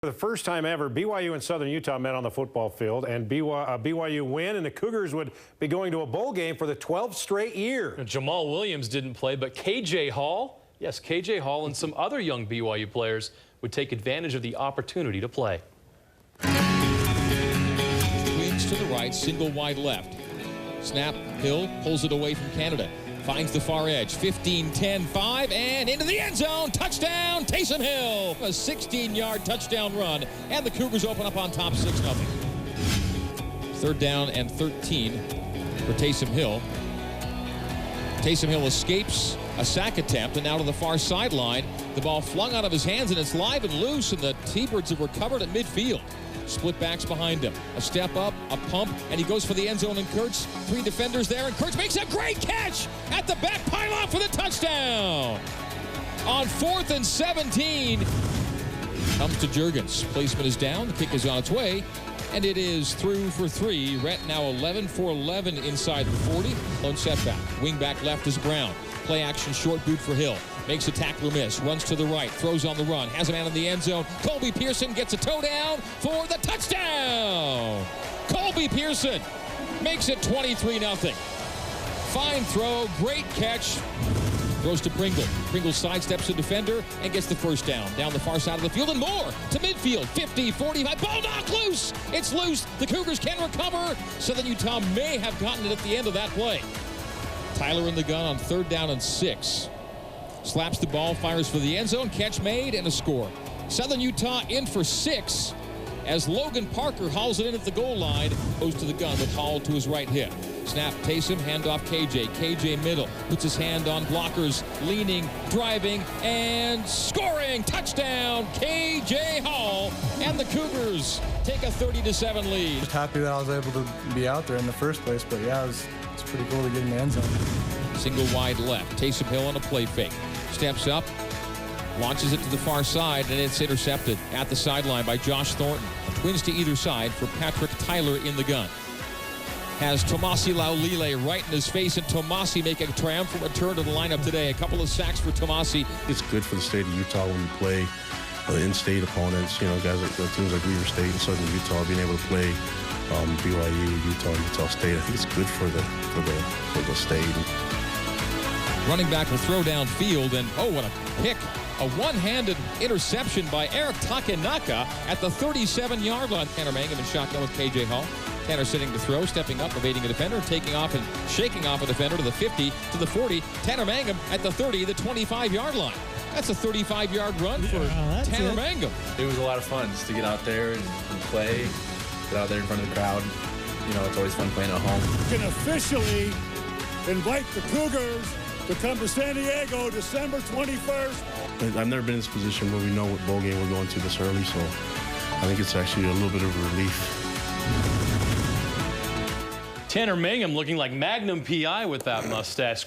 For the first time ever, BYU and Southern Utah met on the football field, and BYU win, and the Cougars would be going to a bowl game for the 12th straight year. Jamal Williams didn't play, but KJ Hall, yes, KJ Hall and some other young BYU players would take advantage of the opportunity to play. Twins to the right, single wide left. Snap, Hill pulls it away from Canada. Finds the far edge, 15, 10, 5, and into the end zone. Touchdown, Taysom Hill. A 16-yard touchdown run, and the Cougars open up on top 6-0. Third down and 13 for Taysom Hill. Taysom Hill escapes a sack attempt, and now to the far sideline. The ball flung out of his hands, and it's live and loose, and the T-Birds have recovered at midfield. Split backs behind him. A step up, a pump, and he goes for the end zone, and Kurtz, 3 defenders there, and Kurtz makes a great catch at the back pylon for the touchdown. On 4th and 17, comes to Juergens. Placement is down, the kick is on its way, and it is through for 3. Rhett now 11 for 11 inside the 40. Lone setback. Wing back left is Brown. Play action short boot for Hill. Makes a tackler miss, runs to the right, throws on the run, has a man in the end zone. Colby Pearson gets a toe down for the touchdown. Colby Pearson makes it 23-0. Fine throw, great catch. Throws to Pringle. Pringle sidesteps the defender and gets the first down. Down the far side of the field and more to midfield. 50, 45, ball knocked loose. It's loose. The Cougars can recover. Southern Utah may have gotten it at the end of that play. Tyler in the gun on 3rd down and 6. Slaps the ball, fires for the end zone, catch made, and a score. Southern Utah in for 6 as Logan Parker hauls it in at the goal line, goes to the gun with Hall to his right hip. Snap, Taysom, handoff KJ. KJ middle, puts his hand on blockers, leaning, driving, and scoring. Touchdown, KJ Hall, and the Cougars take a 30-7 lead. Just happy that I was able to be out there in the first place, but yeah, it's pretty cool to get in the end zone. Single wide left. Taysom Hill on a play fake. Steps up, launches it to the far side, and it's intercepted at the sideline by Josh Thornton. Twins to either side for Patrick Tyler in the gun. Has Tomasi Laulile right in his face, and Tomasi making a triumphant return to the lineup today. A couple of sacks for Tomasi. It's good for the state of Utah when you play in-state opponents, guys like teams like Weaver State and Southern Utah, being able to play BYU, Utah State. I think it's good for the state. Running back will throw downfield, and oh, what a pick. A one-handed interception by Eric Takenaka at the 37-yard line. Tanner Mangum in shotgun with KJ Hall. Tanner sitting to throw, stepping up, evading a defender, taking off and shaking off a defender to the 50, to the 40. Tanner Mangum at the 30, the 25-yard line. That's a 35-yard run for Tanner Mangum. It was a lot of fun just to get out there and play, get out there in front of the crowd. It's always fun playing at home. You can officially invite the Cougars to come to San Diego December 21st. I've never been in this position where we know what bowl game we're going to this early, so I think it's actually a little bit of a relief. Tanner Mangum looking like Magnum P.I. with that mustache.